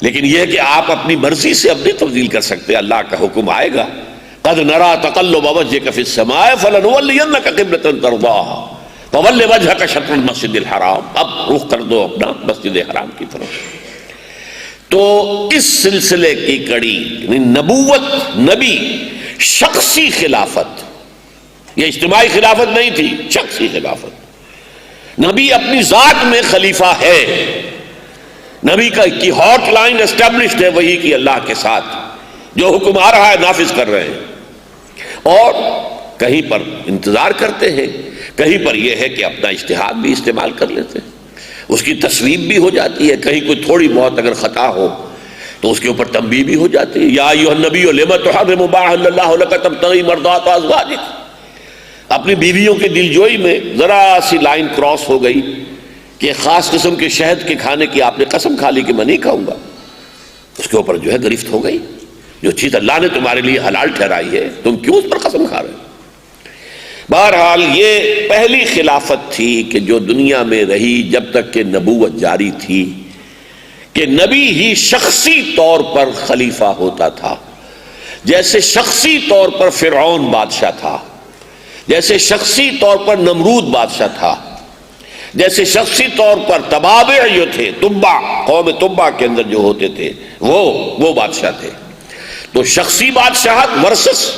لیکن یہ کہ آپ اپنی مرضی سے اب نہیں تبدیل کر سکتے، اللہ کا حکم آئے گا، قد نرى تقلب وجهك في السماء فلنولينك قبلة ترضاها فول وجهك شطر المسجد الحرام، اب رخ کر دو اپنا مسجد حرام کی طرف۔ تو اس سلسلے کی کڑی نبوت، نبی، شخصی خلافت، یہ اجتماعی خلافت نہیں تھی، شخصی خلافت۔ نبی اپنی ذات میں خلیفہ ہے، نبی کی ہاٹ لائن اسٹیبلشڈ ہے وہی کی اللہ کے ساتھ، جو حکم آ رہا ہے نافذ کر رہے ہیں، اور کہیں پر انتظار کرتے ہیں، کہیں پر یہ ہے کہ اپنا اجتہاد بھی استعمال کر لیتے ہیں، اس کی تصویب بھی ہو جاتی ہے، کہیں کوئی تھوڑی بہت اگر خطا ہو تو اس کے اوپر تنبیہ بھی ہو جاتی ہے۔ یا ایھا النبی لم تحرم ما احل اللہ لک تبتغی مرضات ازواجک، اپنی بیویوں کے دلجوئی میں ذرا سی لائن کراس ہو گئی کہ خاص قسم کے شہد کے کھانے کی آپ نے قسم کھا لی کہ میں نہیں کھاؤں گا، اس کے اوپر جو ہے گرفت ہو گئی، جو چیز اللہ نے تمہارے لیے حلال ٹھہرائی ہے تم کیوں اس پر قسم کھا رہے ہو؟ بہرحال یہ پہلی خلافت تھی کہ جو دنیا میں رہی جب تک کہ نبوت جاری تھی، کہ نبی ہی شخصی طور پر خلیفہ ہوتا تھا، جیسے شخصی طور پر فرعون بادشاہ تھا، جیسے شخصی طور پر نمرود بادشاہ تھا، جیسے شخصی طور پر تبابع جو تھے، تبع، قوم تبع کے اندر جو ہوتے تھے وہ بادشاہ تھے۔ تو شخصی بادشاہت ورسس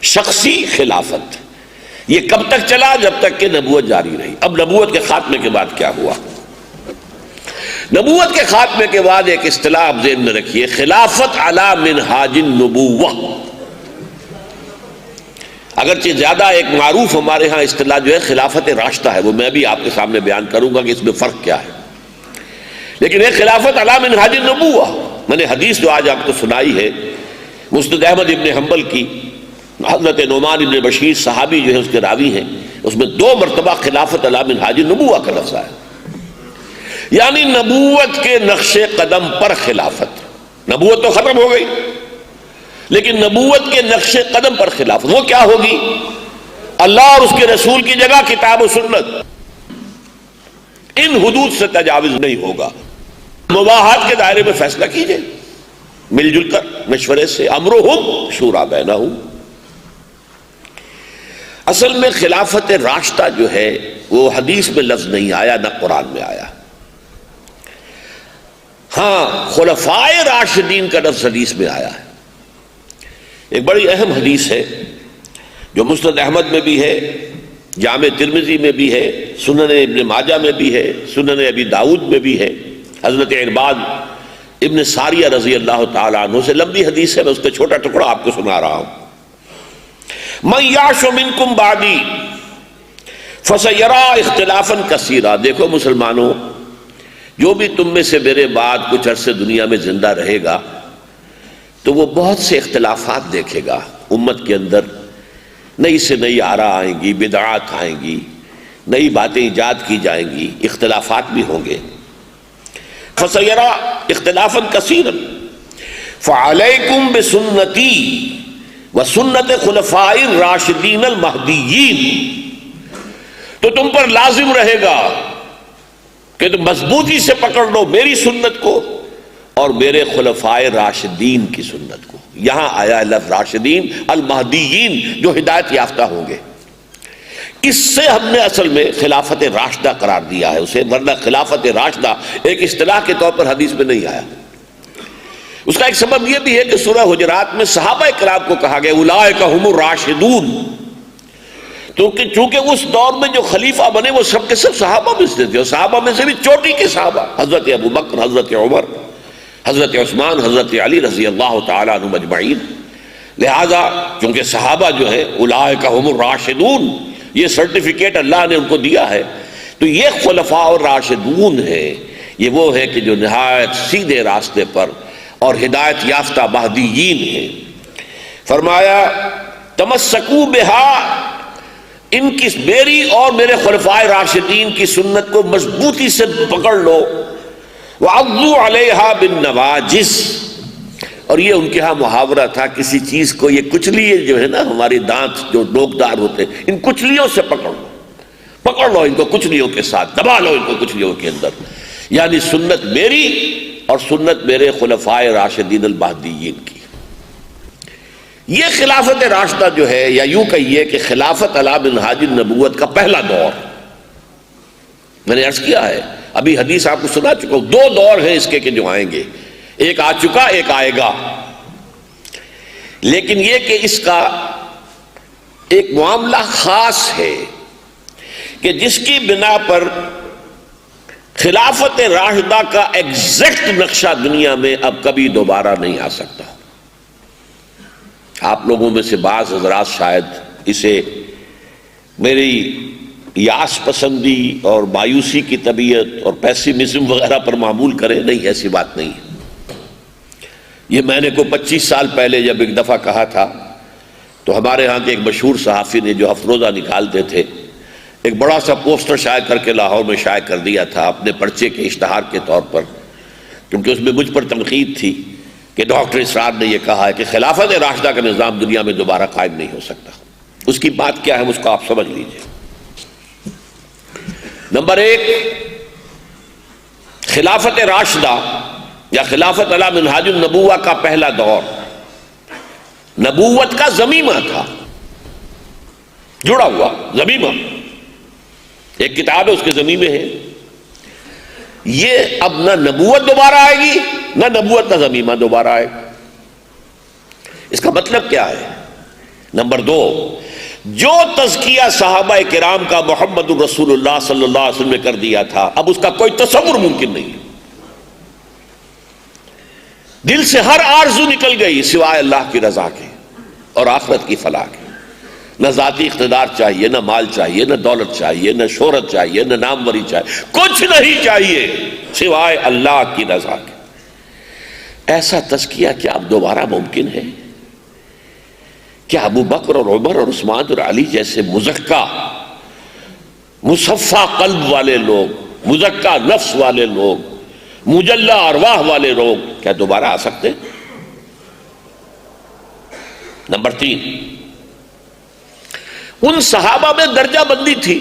شخصی خلافت، یہ کب تک چلا؟ جب تک کہ نبوت جاری رہی۔ اب نبوت کے خاتمے کے بعد کیا ہوا؟ نبوت کے خاتمے کے بعد ایک اصطلاح آپ ذہن میں رکھیے، خلافت علی منہاج النبوہ۔ اگرچہ زیادہ ایک معروف ہمارے ہاں اصطلاح جو ہے خلافت راشدہ ہے، وہ میں بھی آپ کے سامنے بیان کروں گا کہ اس میں فرق کیا ہے، لیکن ایک خلافت علی منہاج النبوہ، میں نے حدیث جو آج آپ کو سنائی ہے مسند احمد ابن حنبل کی، حضرت نعمان ابن بشیر صحابی جو ہے اس کے راوی ہیں، اس میں 2 مرتبہ خلافت علی منہاج النبوہ کا لفظ آیا، یعنی نبوت کے نقش قدم پر خلافت۔ نبوت تو ختم ہو گئی لیکن نبوت کے نقش قدم پر خلافت، وہ کیا ہوگی؟ اللہ اور اس کے رسول کی جگہ کتاب و سنت، ان حدود سے تجاوز نہیں ہوگا، مباحات کے دائرے میں فیصلہ کیجئے مل جل کر مشورے سے، امرہم شورا بینہم۔ اصل میں خلافت راشدہ جو ہے وہ حدیث میں لفظ نہیں آیا، نہ قرآن میں آیا، ہاں خلفائے راشدین کا لفظ حدیث میں آیا ہے۔ ایک بڑی اہم حدیث ہے جو مسند احمد میں بھی ہے، جامع ترمذی میں بھی ہے، سنن ابن ماجہ میں بھی ہے، سنن ابی داؤد میں بھی ہے، حضرت عرباد ابن ساریہ رضی اللہ تعالیٰ عنہ سے لمبی حدیث ہے، میں اس کا چھوٹا ٹکڑا آپ کو سنا رہا ہوں۔ من یعش منکم بعدی فسیری اختلافا کثیرا، دیکھو مسلمانوں، جو بھی تم میں سے میرے بعد کچھ عرصے دنیا میں زندہ رہے گا تو وہ بہت سے اختلافات دیکھے گا، امت کے اندر نئی سے نئی آراء آئیں گی، بدعات آئیں گی، نئی باتیں ایجاد کی جائیں گی، اختلافات بھی ہوں گے۔ فَسَيَرَى اخْتِلَافًا كَثِيرًا فَعَلَيْكُمْ بِسُنَّتِي وَسُنَّتِ خُلَفَاءِ الرَّاشِدِينَ الْمَهْدِيِّينَ، تو تم پر لازم رہے گا کہ تم مضبوطی سے پکڑ لو میری سنت کو اور میرے خلفائے راشدین کی سنت کو۔ یہاں آیا لفظ راشدین، المہدیین، جو ہدایت یافتہ ہوں گے، اس سے ہم نے اصل میں خلافت راشدہ قرار دیا ہے اسے، ورنہ خلافت راشدہ ایک اصطلاح کے طور پر حدیث میں نہیں آیا۔ اس کا ایک سبب یہ بھی ہے کہ سورہ حجرات میں صحابہ کرام کو کہا گیا اولئک ھم الراشدون، چونکہ اس دور میں جو خلیفہ بنے وہ سب کے سب صحابہ میں سے تھے، اور صحابہ میں سے بھی چوٹی کے صحابہ، حضرت ابو بکر، حضرت عمر، حضرت عثمان، حضرت علی رضی اللہ تعالیٰ عنہم اجمعین۔ لہذا چونکہ صحابہ جو ہے اولئک ھم الراشدون، یہ سرٹیفکیٹ اللہ نے ان کو دیا ہے، تو یہ خلفاء الراشدون ہے، یہ وہ ہے کہ جو نہایت سیدھے راستے پر اور ہدایت یافتہ مہدیین ہیں۔ فرمایا تمسکوا بہا، ان کی، میری اور میرے خلفائے راشدین کی سنت کو مضبوطی سے پکڑ لو، وعضوا علیہا بالنواجذ، اور یہ ان کے ہاں محاورہ تھا، کسی چیز کو یہ کچلیے جو ہے نا ہماری دانت جو ڈوکدار ہوتے ہیں، ان کچلیوں سے پکڑ لو ان کو، کچلیوں کے ساتھ دبا لو ان کو کچلیوں کے اندر، یعنی سنت میری اور سنت میرے خلفائے راشدین المہدیین کی۔ یہ خلافت راشدہ جو ہے، یا یوں کہیے کہ خلافت علی منہاج النبوت کا پہلا دور، میں نے عرض کیا ہے، ابھی حدیث آپ کو سنا چکا ہوں، دو دور ہیں اس کے کہ جو آئیں گے، ایک آ چکا ایک آئے گا، لیکن یہ کہ اس کا ایک معاملہ خاص ہے کہ جس کی بنا پر خلافت راشدہ کا ایگزیکٹ نقشہ دنیا میں اب کبھی دوبارہ نہیں آ سکتا۔ آپ لوگوں میں سے بعض حضرات شاید اسے میری یاس پسندی اور مایوسی کی طبیعت اور پیسیمزم وغیرہ پر معمول کریں، نہیں، ایسی بات نہیں ہے۔ یہ میں نے کو 25 سال پہلے جب ایک دفعہ کہا تھا تو ہمارے ہاں کے ایک مشہور صحافی نے جو ہفتروزہ نکالتے تھے، ایک بڑا سا پوسٹر شائع کر کے لاہور میں شائع کر دیا تھا اپنے پرچے کے اشتہار کے طور پر، کیونکہ اس میں مجھ پر تنقید تھی کہ ڈاکٹر اسرار نے یہ کہا ہے کہ خلافت راشدہ کا نظام دنیا میں دوبارہ قائم نہیں ہو سکتا۔ اس کی بات کیا ہے اس کو آپ سمجھ لیجئے۔ نمبر ایک، خلافت راشدہ یا خلافت علی منہاج النبوہ کا پہلا دور نبوت کا ضمیمہ تھا، جڑا ہوا ضمیمہ، ایک کتاب ہے اس کے ضمیمے ہے۔ یہ اب نہ نبوت دوبارہ آئے گی نہ نبوت کا ضمیمہ دوبارہ آئے گا۔ اس کا مطلب کیا ہے؟ نمبر دو، جو تزکیہ صحابہ کرام کا محمد رسول اللہ صلی اللہ علیہ وسلم نے کر دیا تھا، اب اس کا کوئی تصور ممکن نہیں ہے۔ دل سے ہر آرزو نکل گئی سوائے اللہ کی رضا کے اور آخرت کی فلاح کے۔ نہ ذاتی اقتدار چاہیے، نہ مال چاہیے، نہ دولت چاہیے، نہ شہرت چاہیے، نہ ناموری چاہیے، کچھ نہیں چاہیے سوائے اللہ کی رضا کے۔ ایسا تزکیہ کیا اب دوبارہ ممکن ہے؟ کیا ابو بکر اور عمر اور عثمان اور علی جیسے مزکہ مصفہ قلب والے لوگ، مزکہ نفس والے لوگ، مجلہ ارواح والے لوگ کیا دوبارہ آ سکتے؟ نمبر تین، ان صحابہ میں درجہ بندی تھی،